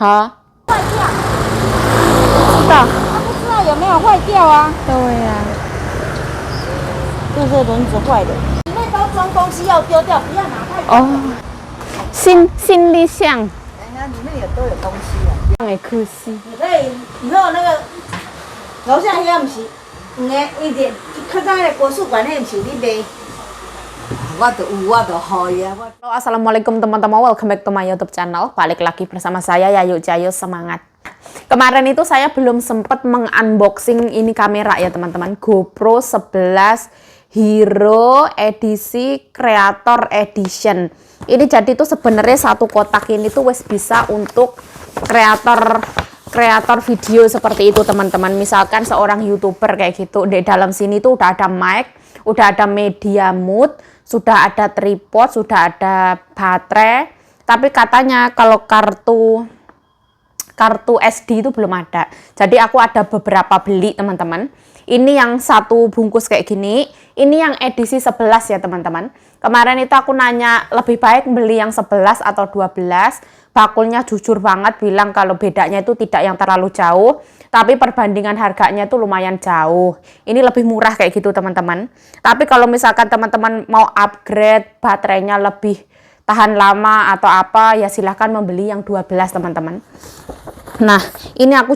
哈，坏掉，知道。他不知道有没有坏掉啊？对呀、就是轮子坏的，里面都装东西要丢掉，不要拿太多。哦，心理上，人家里面都有东西啊。会可惜。你可以以后那个楼下遐不是，伊个较早的国术馆迄不是你卖。我就有，我就会啊。Halo, assalamualaikum teman-teman, welcome back to my YouTube channel. Balik lagi bersama saya Yayu Jayo, semangat. Kemarin itu saya belum sempat mengunboxing ini kamera ya teman-teman, GoPro 11 Hero edisi Creator Edition. Ini jadi tuh sebenarnya satu kotak ini tuh wes bisa untuk kreator video seperti itu teman-teman. Misalkan seorang YouTuber kayak gitu, di dalam sini tuh udah ada mic, udah ada media mood, sudah ada tripod, sudah ada baterai. Tapi katanya kalau kartu SD itu belum ada. Jadi aku ada beberapa beli teman-teman. Ini yang satu bungkus kayak gini. Ini yang edisi 11 ya teman-teman. Kemarin itu aku nanya lebih baik beli yang 11 atau 12. Bakulnya jujur banget bilang kalau bedanya itu tidak yang terlalu jauh. Tapi perbandingan harganya itu lumayan jauh. Ini lebih murah kayak gitu teman-teman. Tapi kalau misalkan teman-teman mau upgrade baterainya lebih tahan lama atau apa, ya silahkan membeli yang 12 teman-teman. Nah, ini aku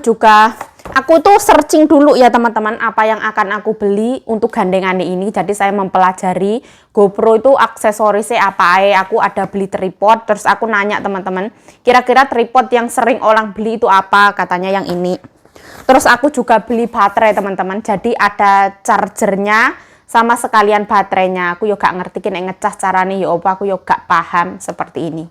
tuh searching dulu ya teman-teman apa yang akan aku beli untuk gandengan ini. Jadi saya mempelajari GoPro itu aksesorisnya apa aja. Aku ada beli tripod, terus aku nanya teman-teman, kira-kira tripod yang sering orang beli itu apa? Katanya yang ini. Terus aku juga beli baterai teman-teman. Jadi ada chargernya sama sekalian baterainya. Aku juga ngerti kena ngecas caranya ya apa, aku juga paham seperti ini.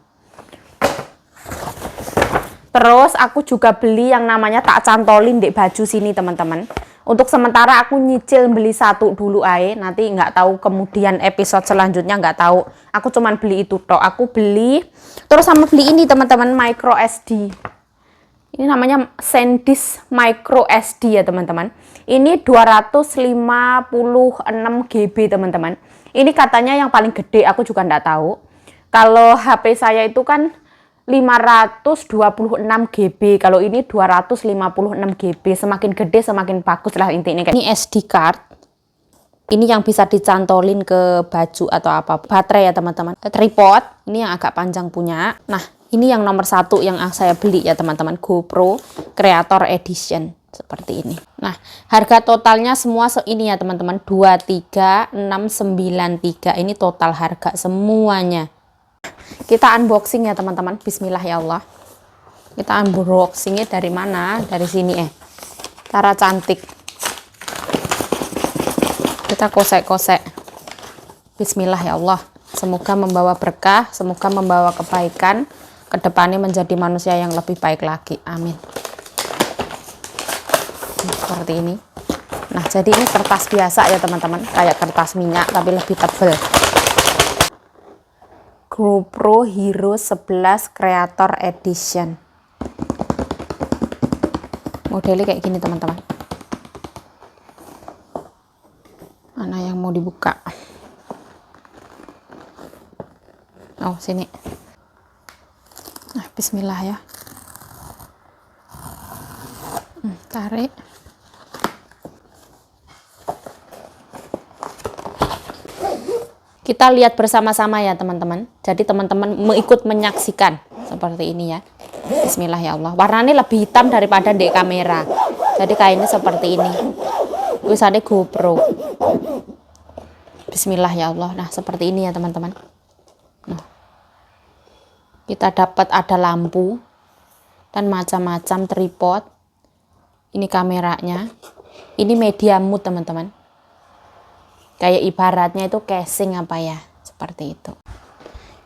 Terus aku juga beli yang namanya tak cantolin di baju sini teman-teman. Untuk sementara aku nyicil beli satu dulu aja. Nanti nggak tahu kemudian episode selanjutnya nggak tahu. Aku cuman beli itu toh. Aku beli. Terus sama beli ini teman-teman, micro SD. Ini namanya SanDisk Micro SD ya teman-teman. Ini 256 GB teman-teman. Ini katanya yang paling gede, aku juga nggak tahu. Kalau HP saya itu kan 526 GB, kalau ini 256 GB. Semakin gede semakin bagus lah intinya. Ini SD card. Ini yang bisa dicantolin ke baju atau apa. Baterai ya teman-teman. Tripod, ini yang agak panjang punya. Nah, ini yang nomor satu yang saya beli ya teman-teman, GoPro Creator Edition seperti ini. Nah, harga totalnya semua ini ya teman-teman, 23693. Ini total harga semuanya. Kita unboxing ya teman-teman. Bismillah ya Allah. Kita unboxingnya dari mana? Dari sini cara cantik. Kita kosek-kosek. Bismillah ya Allah. Semoga membawa berkah, semoga membawa kebaikan, kedepannya menjadi manusia yang lebih baik lagi. Amin. Seperti ini. Nah, jadi ini kertas biasa ya teman-teman, kayak kertas minyak tapi lebih tebal. GoPro Hero 11 Creator Edition. Modelnya kayak gini teman-teman. Mana yang mau dibuka? Oh, sini. Nah, bismillah ya. Tarik. Kita lihat bersama-sama ya teman-teman. Jadi teman-teman ikut menyaksikan seperti ini ya. Bismillah ya Allah. Warnanya lebih hitam daripada di kamera. Jadi kainnya seperti ini. Tulisannya GoPro. Bismillah ya Allah. Nah, seperti ini ya teman-teman. Nah, kita dapat ada lampu dan macam-macam tripod. Ini kameranya. Ini media mood teman-teman. Kayak ibaratnya itu casing apa ya, seperti itu.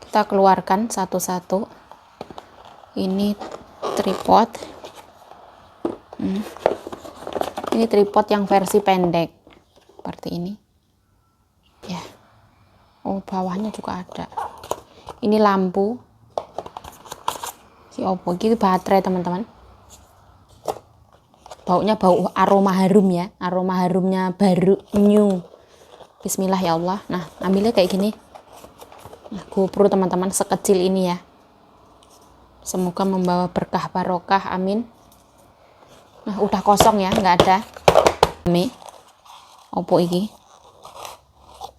Kita keluarkan satu-satu. Ini tripod. Ini tripod yang versi pendek seperti ini ya. Oh, bawahnya juga ada. Ini lampu. Ini baterai teman-teman. Baunya bau aroma harum ya, aroma harumnya baru new. Bismillah ya Allah. Nah, ambilnya kayak gini. Nah, GoPro teman-teman sekecil ini ya. Semoga membawa berkah barokah, amin. Nah, udah kosong ya, nggak ada. Mie. Opo iki?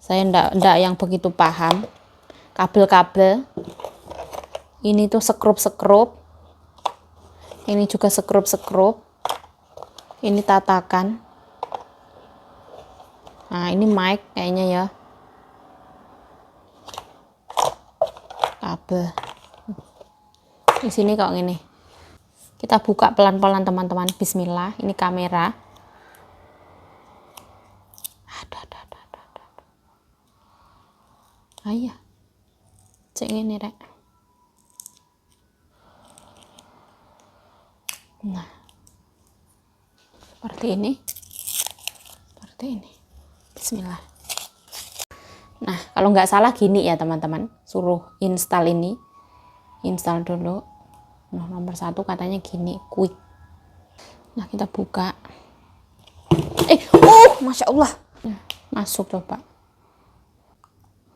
Saya ndak yang begitu paham. Kabel-kabel. Ini tuh sekrup-sekrup. Ini juga sekrup-sekrup. Ini tatakan. Nah, ini mic kayaknya ya. Kabel. Di sini kok gini. Kita buka pelan-pelan teman-teman. Bismillah. Ini kamera. Ayah. Cek ini rek. Nah. Seperti ini. Seperti ini. Bismillah. Nah, kalau nggak salah gini ya teman-teman. Suruh install ini. Install dulu. Nah, nomor 1 katanya gini, quick. Nah, kita buka. Masya Allah. Masuk coba.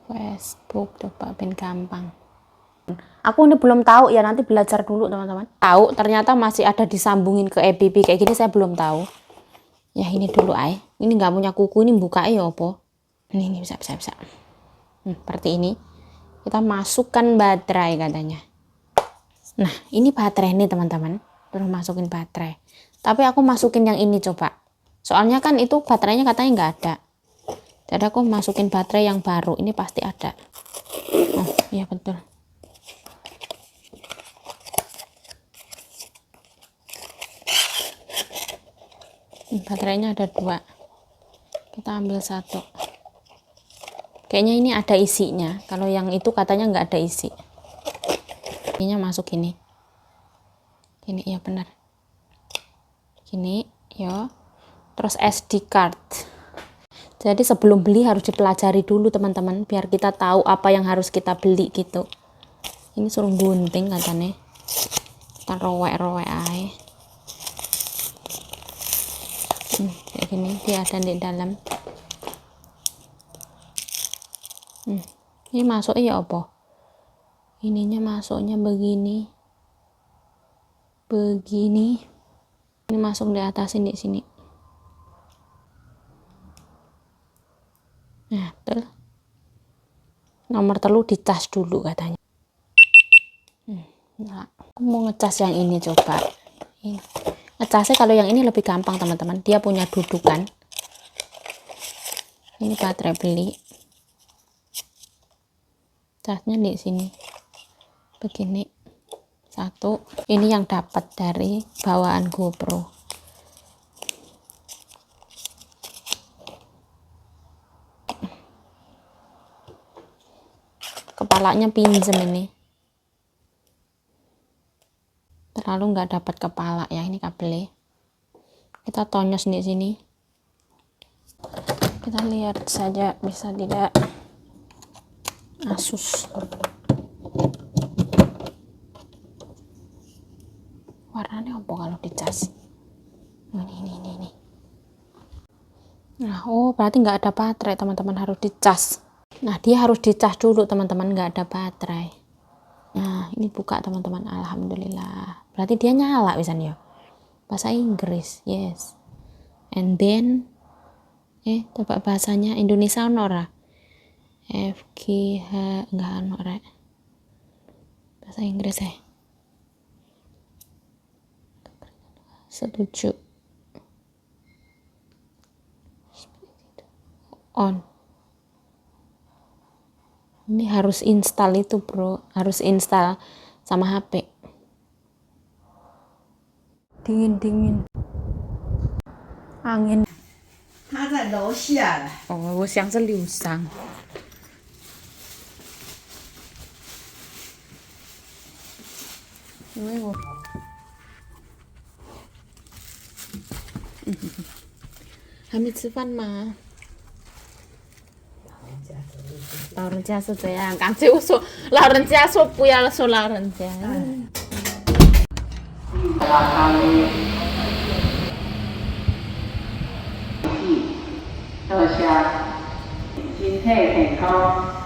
Facebook coba ben gampang. Aku ini belum tahu ya, nanti belajar dulu teman-teman. Tahu ternyata masih ada disambungin ke EBB kayak gini, saya belum tahu. Ya ini dulu ay. Ini nggak punya kuku, ini buka ya apa? Ini bisa. Seperti ini. Kita masukkan baterai katanya. Nah, ini baterai nih teman-teman. Terus masukin baterai. Tapi aku masukin yang ini coba. Soalnya kan itu baterainya katanya nggak ada. Jadi aku masukin baterai yang baru. Ini pasti ada. Oh, iya betul. Baterainya ada 2. Kita ambil 1. Kayaknya ini ada isinya. Kalau yang itu katanya nggak ada isi. Ini masuk gini. Ini ya benar. Gini, ya. Terus SD card. Jadi sebelum beli harus dipelajari dulu teman-teman, biar kita tahu apa yang harus kita beli gitu. Ini suruh gunting katanya. Kita rowek-rowek aja. Kayak gini, dia ada di dalam. Ini masuknya ya apa? Ininya masuknya begini. Begini. Ini masuk di atas ini sini. Nah, betul. Nomor telu dicas dulu katanya. Nah, aku mau ngecas yang ini coba. Ini. Ngecasnya kalau yang ini lebih gampang teman-teman. Dia punya dudukan. Ini baterai beli. Casnya di sini. Begini. 1. Ini yang dapat dari bawaan GoPro. Kepalanya pinjem ini. Terlalu nggak dapat kepala ya, ini kabelnya. Kita tonyos di sini. Kita lihat saja bisa tidak. Asus. Warnanya apa kalau dicas? Ini. Nah, berarti nggak ada baterai teman-teman, harus dicas. Nah, dia harus dicas dulu teman-teman, nggak ada baterai. Nah, ini buka teman-teman, alhamdulillah. Berarti dia nyala misalnya. Bahasa Inggris, yes. And then, coba bahasanya Indonesia nora. F G H enggak nora. Bahasa Inggris Setuju. On. Ini harus install itu bro, harus install sama HP. Dingin angin. 他在楼下了。哦，我想是刘桑。因为我，还没吃饭吗？老人家是这样，刚才我说老人家说不要说老人家。多谢，身体健康。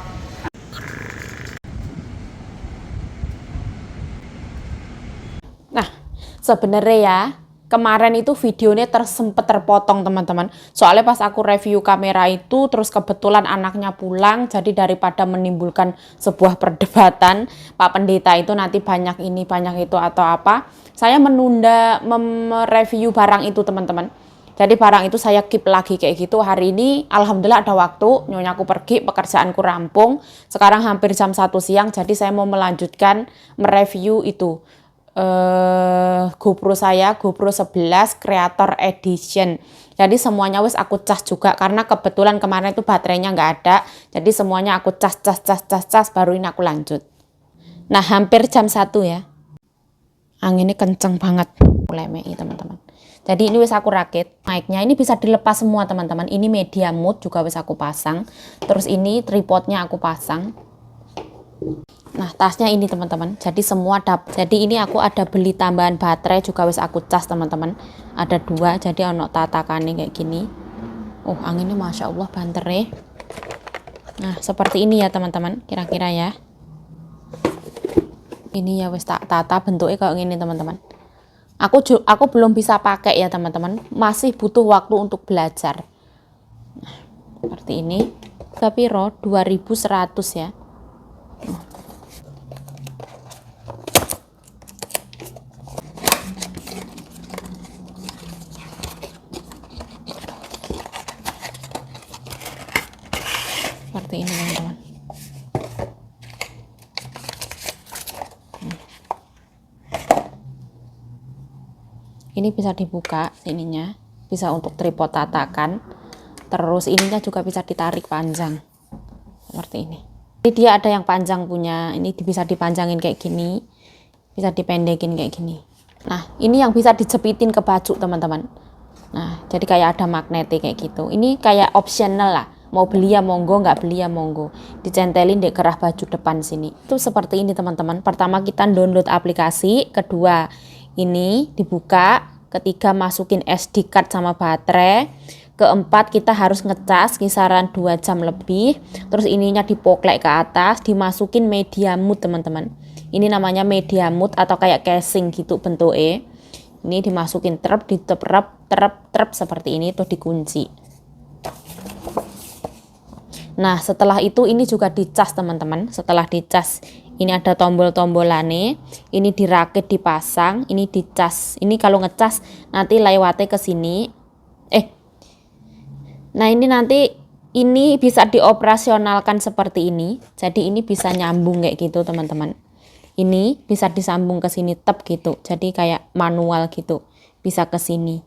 sebenarnya ya, kemarin itu videonya sempet terpotong teman-teman. Soalnya pas aku review kamera itu, terus kebetulan anaknya pulang, jadi daripada menimbulkan sebuah perdebatan, Pak Pendeta itu nanti banyak ini, banyak itu atau apa, saya menunda mereview barang itu teman-teman. Jadi barang itu saya keep lagi kayak gitu. Hari ini alhamdulillah ada waktu, nyonyaku pergi, pekerjaanku rampung. Sekarang hampir jam 1 siang, jadi saya mau melanjutkan mereview itu. GoPro saya, GoPro 11 Creator Edition. Jadi semuanya wis aku cas juga, karena kebetulan kemarin itu baterainya nggak ada. Jadi semuanya aku cas baru ini aku lanjut. Nah hampir jam 1 ya. Anginnya kenceng banget. Lemei teman-teman. Jadi ini wis aku rakit. Mic-nya ini bisa dilepas semua teman-teman. Ini media mode juga wis aku pasang. Terus ini tripodnya aku pasang. Nah tasnya ini teman-teman. Jadi semua jadi ini aku ada beli tambahan baterai juga wis aku cas teman-teman. Ada 2. Jadi ono tatakannya kayak gini. Oh anginnya masya Allah banternya. Nah seperti ini ya teman-teman. Kira-kira ya. Ini ya wis tak tata bentuknya kayak gini teman-teman. Aku belum bisa pakai ya teman-teman, masih butuh waktu untuk belajar. Nah, seperti ini. Tapi 2100 ya. Seperti ini teman-teman. Ini bisa dibuka sininya, bisa untuk tripod tatakan. Terus ininya juga bisa ditarik panjang. Seperti ini. Jadi dia ada yang panjang punya, ini bisa dipanjangin kayak gini, bisa dipendekin kayak gini. Nah, ini yang bisa dijepitin ke baju teman-teman. Nah, jadi kayak ada magnetnya kayak gitu. Ini kayak optional lah. Mau beli ya monggo, nggak beli ya monggo. Dicentelin di kerah baju depan sini. Itu seperti ini teman-teman. Pertama kita download aplikasi, kedua ini dibuka, ketiga masukin SD card sama baterai, keempat kita harus ngecas kisaran 2 jam lebih, terus ininya dipoklek ke atas, dimasukin media mode teman-teman. Ini namanya media mode atau kayak casing gitu bentuknya. Ini dimasukin terap seperti ini, tuh dikunci. Nah setelah itu ini juga dicas teman-teman. Setelah dicas ini ada tombol-tombolannya, ini dirakit dipasang, ini dicas. Ini kalau ngecas nanti lewatnya ke sini. Nah ini nanti ini bisa dioperasionalkan seperti ini. Jadi ini bisa nyambung kayak gitu teman-teman. Ini bisa disambung ke sini tep gitu. Jadi kayak manual gitu. Bisa ke sini.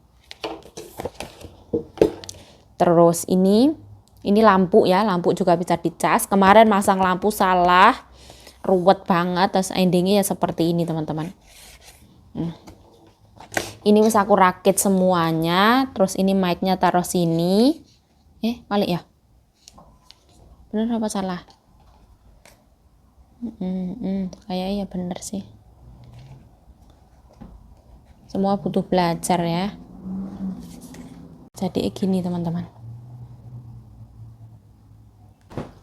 Terus ini lampu ya, lampu juga bisa dicas. Kemarin masang lampu salah. Ruwet banget, terus endingnya ya seperti ini teman-teman. Ini bisa aku rakit semuanya. Terus ini mic-nya taruh sini. Balik ya, bener apa salah? Kayaknya ya bener sih. Semua butuh belajar ya. Jadi gini teman-teman.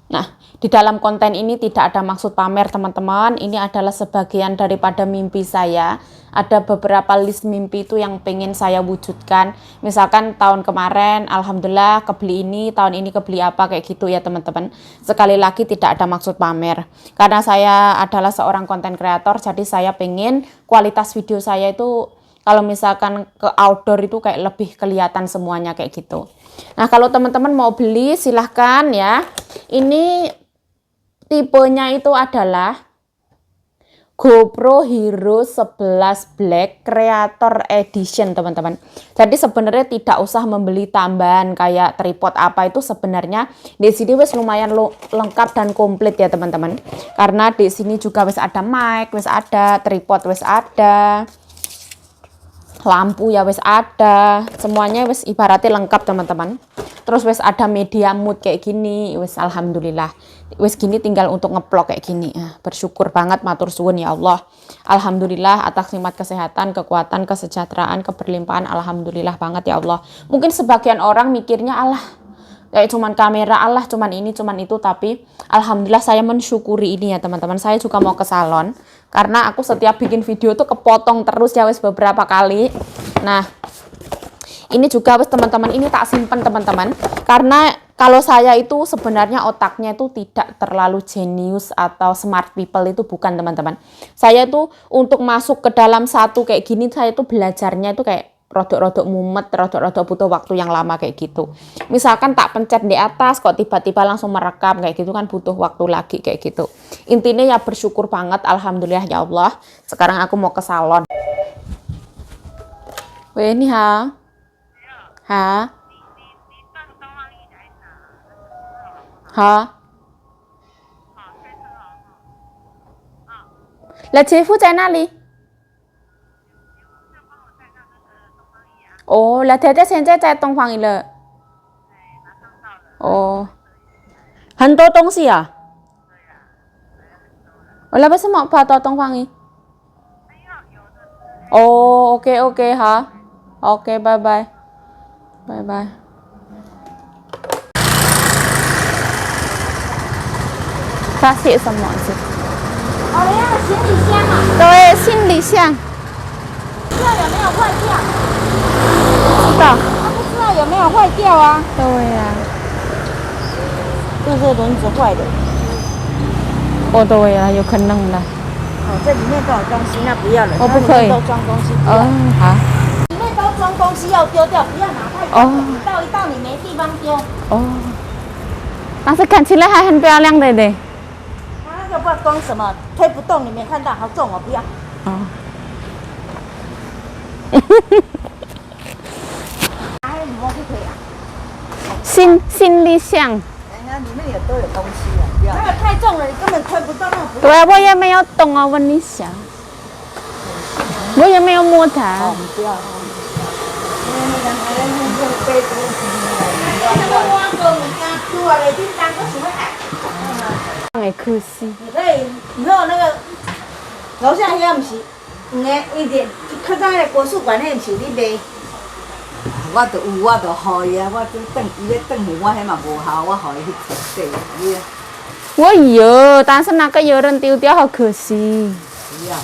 Nah, di dalam konten ini tidak ada maksud pamer teman-teman. Ini adalah sebagian daripada mimpi saya. Ada beberapa list mimpi itu yang pengen saya wujudkan. Misalkan tahun kemarin alhamdulillah kebeli ini, tahun ini kebeli apa kayak gitu ya teman-teman. Sekali lagi tidak ada maksud pamer. Karena saya adalah seorang konten kreator, jadi saya pengen kualitas video saya itu kalau misalkan ke outdoor itu kayak lebih kelihatan semuanya kayak gitu. Nah kalau teman-teman mau beli silahkan ya. Ini tipenya itu adalah GoPro Hero 11 Black Creator Edition teman-teman. Jadi sebenarnya tidak usah membeli tambahan kayak tripod apa, itu sebenarnya di sini wes lumayan lengkap dan komplit ya teman-teman. Karena di sini juga wes ada mic, wes ada tripod, wes ada lampu ya wes ada, semuanya wes ibaratnya lengkap teman-teman. Terus wes ada media mode kayak gini, wes alhamdulillah. Wes gini tinggal untuk ngeplok kayak gini. Bersyukur banget, matur suwun ya Allah. Alhamdulillah atas nikmat kesehatan, kekuatan, kesejahteraan, keberlimpahan, alhamdulillah banget ya Allah. Mungkin sebagian orang mikirnya Allah Kayak cuman kamera Allah, cuman ini, cuman itu, tapi alhamdulillah saya mensyukuri ini ya teman-teman. Saya juga mau ke salon karena aku setiap bikin video tuh kepotong terus ya wes beberapa kali. Nah, ini juga wes teman-teman, ini tak simpen teman-teman. Karena kalau saya itu sebenarnya otaknya itu tidak terlalu jenius atau smart people, itu bukan teman-teman. Saya itu untuk masuk ke dalam satu kayak gini, saya itu belajarnya itu kayak rodok-rodok mumet, rodok-rodok butuh waktu yang lama kayak gitu. Misalkan tak pencet di atas kok tiba-tiba langsung merekam kayak gitu kan butuh waktu lagi kayak gitu. Intinya ya bersyukur banget, alhamdulillah ya Allah. Sekarang aku mau ke salon. Weh, ni ha. Ha. Ha. 那姐夫在哪里？哦，那太太现在在东方娱乐。哦，很多东西啊。我那为什么跑到东方娱？哦，OK OK 好，OK 拜拜，拜拜。他写什么字？哦，你那个行李箱啊，对，行李箱。不知道有没有坏掉？知道。他不知道有没有坏掉啊？对呀、这是轮子坏的。哦，对呀、有可能的。哦，这里面都有东西，那不要了。哦不可以它里面都装东西。哦，好。里面都装东西要丢掉，不要拿太多。哦你倒一倒，你没地方丢。哦，但是看起来还很漂亮的嘞。它那个不知道装什么，推不动，你没看到，好重哦，不要。哦。拿里面就可以了。行李箱。哎呀，里面也都有东西啊，不要。那个太重了，你根本推不动，那个不对啊，我也没有动啊，问一下。我也没有摸它。哦，你不要。因为那个那个背东西。我做物件，做了叮当，我想要爱。哎，可惜。你可以以后那个楼下遐毋是，伊个较早个国术馆迄毋是你卖？我就有，我就予伊啊，我转转伊咧转去，我迄嘛无效，我予伊去彻底，你啊，我有，但是那个有人丢掉，好可惜。不要。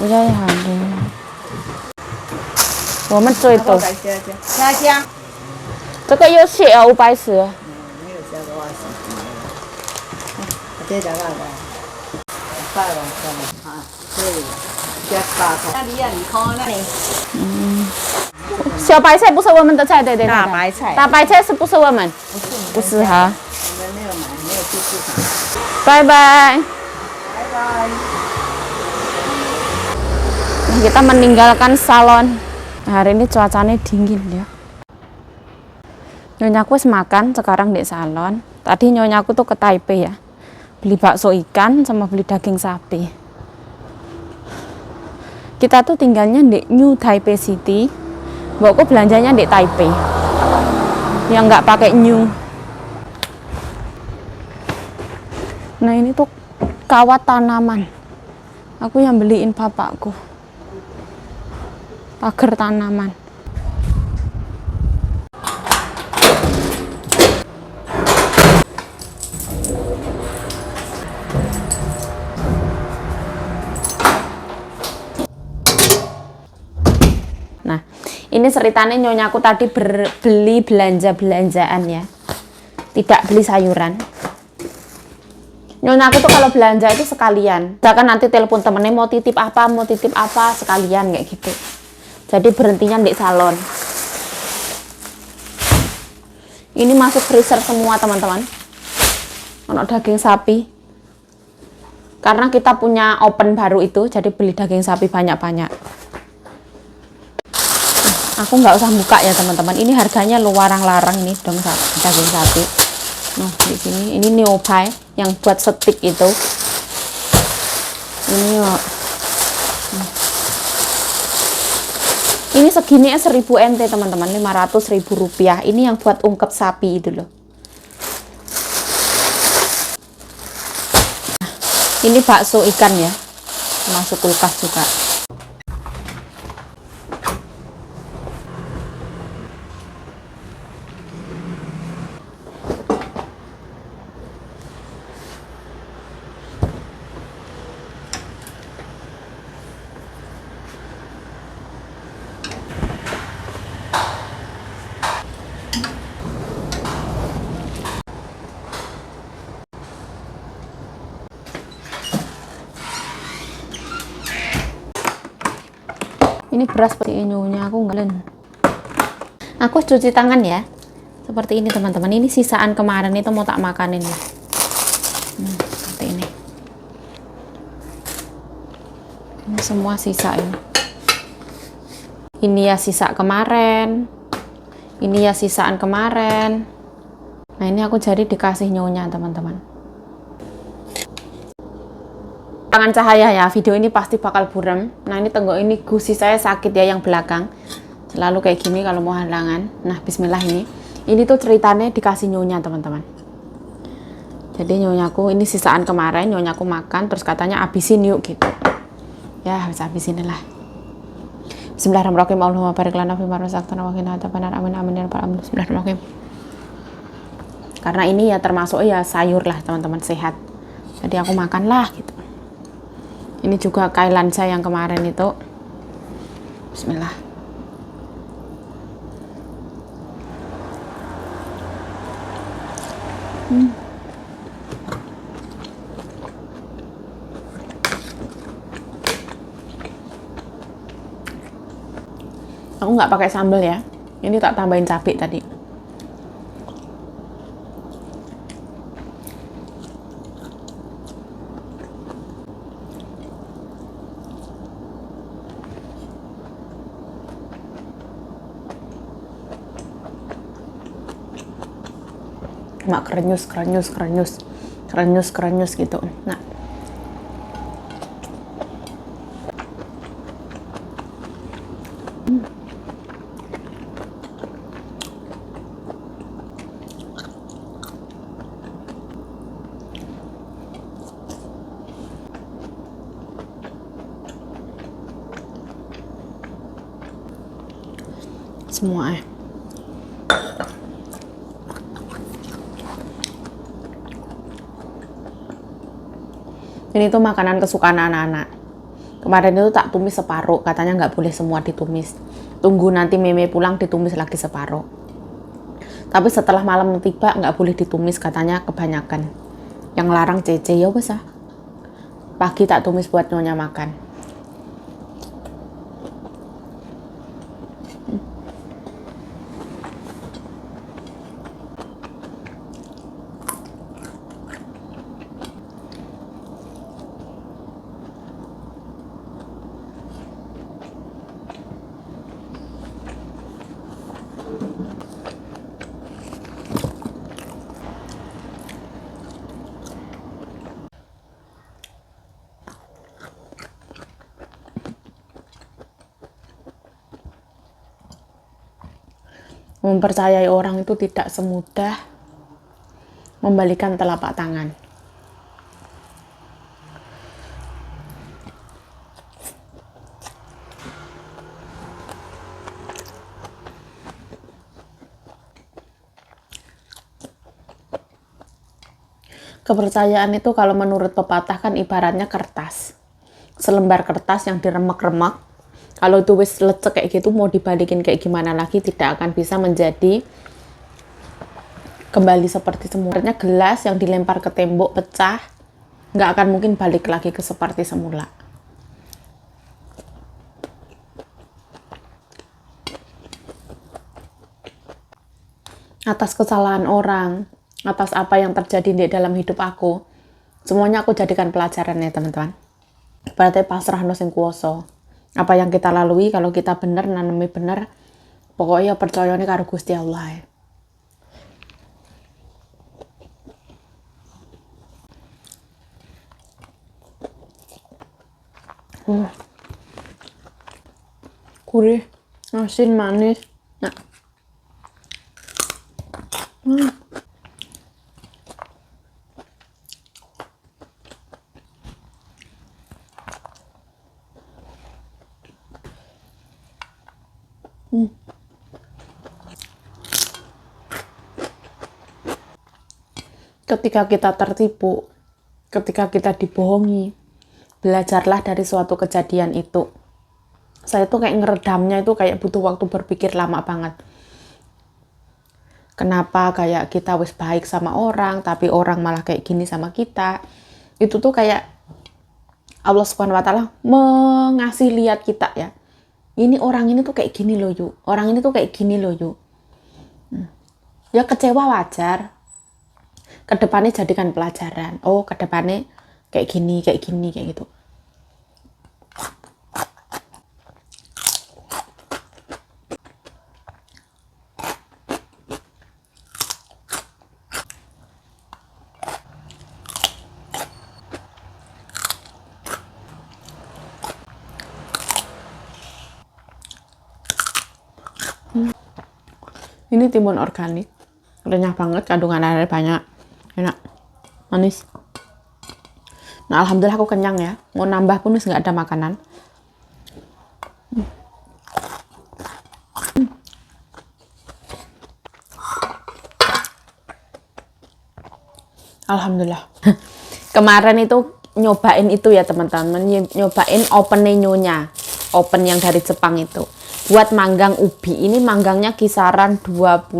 我要一行的。我们最多。来加加，加加。这个有写啊，540。没有加个我是。这加个来，8万块啊，对，加8块。那你啊，2块呢？小白菜不是我们的菜，对对对。大白菜大白菜是不是我们？不是哈。我们没有买，没有去市场。拜拜。拜拜。 Kita meninggalkan salon. Hari ini cuacanya dingin ya. Nyonyaku wis makan sekarang di salon. Tadi nyonyaku tuh ke Taipei ya. Beli bakso ikan sama beli daging sapi. Kita tuh tinggalnya di New Taipei City. Mbokku belanjanya di Taipei. Yang nggak pakai New. Nah ini tuh kawat tanaman. Aku yang beliin bapakku. Pagar tanaman. Nah, ini ceritanya nyonyaku tadi beli belanja-belanjaan ya. Tidak beli sayuran. Nyonya aku tuh kalau belanja itu sekalian. Misalkan nanti telepon temennya mau titip apa sekalian kayak gitu. Jadi berhentinya di salon. Ini masuk freezer semua teman-teman. Ono daging sapi. Karena kita punya open baru itu, jadi beli daging sapi banyak-banyak. Aku nggak usah buka ya teman-teman. Ini harganya luarang-larang ini daging sapi. Nah di sini ini neopai yang buat steak itu. Ini segini 1000 NT teman-teman, 500.000 rupiah. Ini yang buat ungkep sapi itu loh. Ini bakso ikan ya, masuk kulkas juga. Ini beras seperti nyonya aku ngelen. Aku cuci tangan ya. Seperti ini teman-teman. Ini sisaan kemarin itu mau tak makanin ya. Seperti ini. Ini semua sisa ini. Ini ya sisa kemarin. Ini ya sisaan kemarin. Nah ini aku jadi dikasih nyonya teman-teman. Tangan cahaya ya, video ini pasti bakal buram. Nah ini tenggok ini gusi saya sakit ya yang belakang. Selalu kayak gini kalau mau halangan. Nah bismillah ini. Ini tuh ceritanya dikasih nyonya teman-teman. Jadi nyonyaku ini sisaan kemarin, nyonyaku makan terus katanya abisin yuk gitu. Ya harus abisin lah. Bismillahirrahmanirrahim. Allahumma barik lana fi ma razaqtana wa qina adzabannar. Amin amin ya rabbal alamin. Bismillahirrahmanirrahim. Karena ini ya termasuk ya sayur lah teman-teman, sehat. Jadi aku makan lah gitu. Ini juga kailan saya yang kemarin itu. Bismillah. Aku nggak pakai sambal ya. Ini tak tambahin cabai tadi. Mak krenyus gitu. Nah. Semua ini tuh makanan kesukaan anak-anak. Kemarin itu tak tumis separuh, katanya nggak boleh semua ditumis. Tunggu nanti meme pulang ditumis lagi separuh. Tapi setelah malam tiba nggak boleh ditumis, katanya kebanyakan. Yang larang Cece ya wes ah. Pagi tak tumis buat nyonya makan. Mempercayai orang itu tidak semudah membalikan telapak tangan. Kepercayaan itu kalau menurut pepatah kan ibaratnya kertas. Selembar kertas yang diremek-remek. Kalau itu wis lecek kayak gitu, mau dibalikin kayak gimana lagi tidak akan bisa menjadi kembali seperti semula. Gelas yang dilempar ke tembok pecah, nggak akan mungkin balik lagi ke seperti semula. Atas kesalahan orang, atas apa yang terjadi di dalam hidup aku, semuanya aku jadikan pelajaran ya teman-teman. Berarti pasrah no sing kuwasa. Apa yang kita lalui, kalau kita bener nanemi bener, pokoknya percayane karo Gusti Allah ya. Gurih, asin, manis. Nah. Ketika kita tertipu, ketika kita dibohongi, belajarlah dari suatu kejadian itu. Saya tuh kayak ngeredamnya itu kayak butuh waktu berpikir lama banget. Kenapa kayak kita wis baik sama orang, tapi orang malah kayak gini sama kita. Itu tuh kayak Allah Subhanahu wa Ta'ala mengasih lihat kita ya. ini orang ini tuh kayak gini loh yuk, orang ini tuh kayak gini loh yuk. Ya kecewa wajar, kedepannya jadikan pelajaran. Oh kedepannya kayak gini kayak gitu. Ini timun organik, renyah banget, kandungan air banyak, enak, manis. Nah alhamdulillah aku kenyang ya, mau nambah pun nggak ada makanan. Alhamdulillah. Kemarin itu nyobain itu ya teman-teman, nyobain open nyonya, open yang dari Jepang itu. Buat manggang ubi, ini manggangnya kisaran 22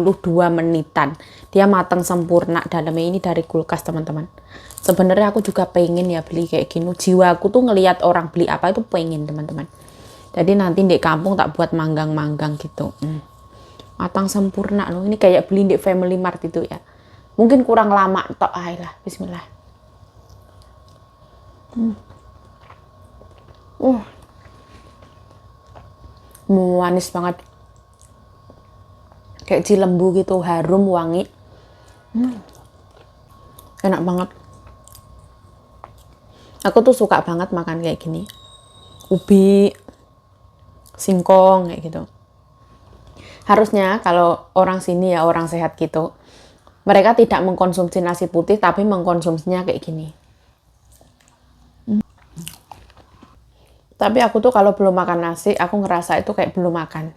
menitan. Dia matang sempurna, dalamnya ini dari kulkas teman-teman. Sebenarnya aku juga pengen ya beli kayak gini. Jiwaku tuh ngelihat orang beli apa itu pengen teman-teman. Jadi nanti di kampung tak buat manggang-manggang gitu. Matang sempurna loh. Ini kayak beli di Family Mart itu ya. Mungkin kurang lama tok lah. Bismillah. Manis banget, kayak cilembu gitu, harum wangi, enak banget. Aku tuh suka banget makan kayak gini, ubi, singkong kayak gitu. Harusnya kalau orang sini ya, orang sehat gitu, mereka tidak mengkonsumsi nasi putih tapi mengkonsumsinya kayak gini. Tapi aku tuh kalau belum makan nasi, aku ngerasa itu kayak belum makan.